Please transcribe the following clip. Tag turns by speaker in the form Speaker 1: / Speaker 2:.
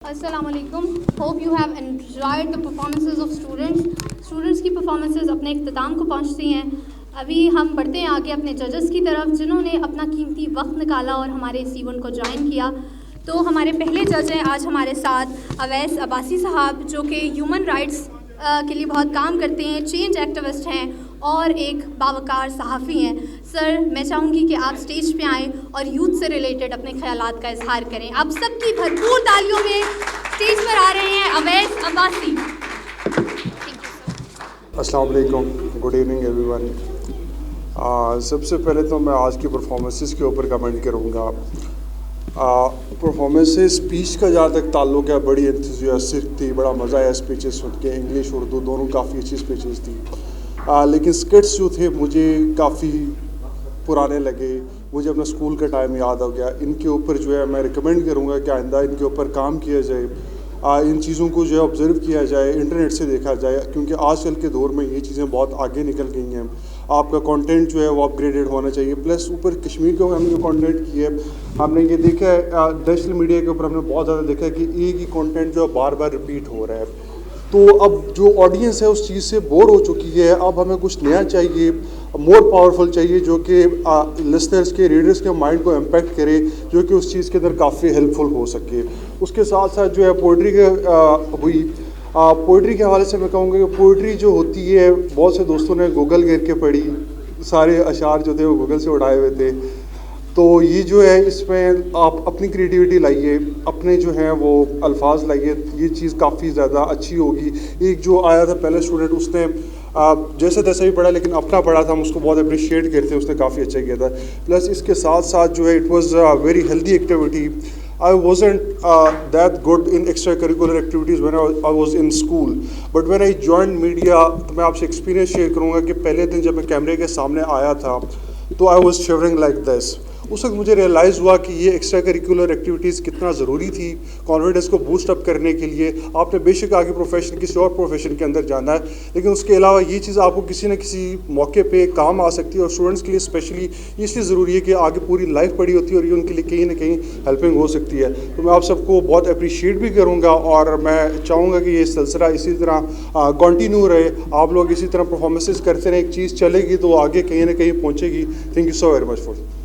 Speaker 1: السلام علیکم. Hope you have enjoyed the performances of students کی پرفارمنسز اپنے اختتام کو پہنچتی ہیں. ابھی ہم بڑھتے ہیں آگے اپنے ججز کی طرف جنہوں نے اپنا قیمتی وقت نکالا اور ہمارے اس ایونٹ کو جوائن کیا. تو ہمارے پہلے جج ہیں آج ہمارے ساتھ اویس عباسی صاحب, جو کہ ہیومن رائٹس کے لیے بہت کام کرتے ہیں, چینج ایکٹیوسٹ ہیں اور ایک باوقار صحافی ہیں. سر, میں چاہوں گی کہ آپ اسٹیج پہ آئیں اور یوتھ سے ریلیٹڈ اپنے خیالات کا اظہار کریں. آپ سب کی بھرپور تالیوں میں اسٹیج پر آ رہے ہیں اویس عباسی.
Speaker 2: السلام علیکم, گڈ ایوننگ ایوری ون. سب سے پہلے تو میں آج کی پرفارمنسز کے اوپر کمنٹ کروں گا. پرفارمنس اسپیچ کا جہاں تک تعلق ہے بڑی انتھوزیاسٹک تھی, بڑا مزہ آیا اسپیچز سن کے. انگلش اردو دونوں کافی اچھی اسپیچز تھی, لیکن اسکٹس جو تھے مجھے کافی پرانے لگے. مجھے اپنا اسکول کا ٹائم یاد ہو گیا. ان کے اوپر جو ہے میں ریکمینڈ کروں گا کہ آئندہ ان کے اوپر کام کیا جائے, ان چیزوں کو جو ہے آبزرو کیا جائے, انٹرنیٹ سے دیکھا جائے, کیونکہ آج کل کے دور میں یہ چیزیں بہت آگے نکل گئی ہیں. آپ کا کانٹینٹ جو ہے وہ اپ گریڈیڈ ہونا چاہیے. پلس اوپر کشمیر کو ہم نے جو کانٹینٹ کی ہے, ہم نے یہ دیکھا ہے نیشنل میڈیا کے اوپر ہم نے بہت زیادہ دیکھا ہے کہ ایک ہی کانٹینٹ جو ہے بار بار ریپیٹ ہو رہا ہے. تو اب جو آڈینس ہے اس چیز سے بور ہو چکی ہے. اب ہمیں کچھ نیا چاہیے, مور پاورفل چاہیے, جو کہ لسنرس کے, ریڈرس کے مائنڈ کو امپیکٹ کرے, جو کہ اس چیز کے اندر کافی ہیلپ فل ہو سکے. اس کے ساتھ ساتھ جو ہے پوئٹری ہوئی. پوئٹری کے حوالے سے میں کہوں گا کہ پوئٹری جو ہوتی ہے بہت سے دوستوں نے گوگل گھیر کے پڑھی, سارے اشعار جو تھے وہ گوگل سے اڑائے ہوئے تھے. تو یہ جو ہے اس میں آپ اپنی کریٹیوٹی لائیے, اپنے جو ہیں وہ الفاظ لائیے, یہ چیز کافی زیادہ اچھی ہوگی. ایک جو آیا تھا پہلے اسٹوڈنٹ, اس نے جیسے تیسے بھی پڑھا لیکن اپنا پڑھا تھا, ہم اس کو بہت اپریشیٹ کرتے ہیں, اس نے کافی اچھا کیا تھا. پلس اس کے ساتھ ساتھ جو ہے it was very healthy activity. I wasn't that good in extracurricular activities when I was in school. But when I joined media, تو میں آپ سے ایکسپیرینس شیئر کروں گا کہ پہلے دن جب میں کیمرے کے سامنے آیا تھا تو I was shivering like this. اس وقت مجھے ریئلائز ہوا کہ یہ ایکسٹرا کریکولر ایکٹیویٹیز کتنا ضروری تھی کانفیڈنس کو بوسٹ اپ کرنے کے لیے. آپ نے بے شک آگے پروفیشن کسی اور پروفیشن کے اندر جانا ہے, لیکن اس کے علاوہ یہ چیز آپ کو کسی نہ کسی موقع پہ کام آ سکتی ہے. اور اسٹوڈنٹس کے لیے اسپیشلی اس لیے ضروری ہے کہ آگے پوری لائف پڑھی ہوتی ہے اور یہ ان کے لیے کہیں نہ کہیں ہیلپنگ ہو سکتی ہے. تو میں آپ سب کو بہت اپریشیٹ بھی کروں گا اور میں چاہوں گا کہ یہ سلسلہ اسی طرح کنٹینیو رہے. آپ لوگ اسی طرح پرفارمنسز کرتے رہیں, ایک چیز چلے گی تو آگے کہیں نہ کہیں پہنچے گی. Thank you so very much for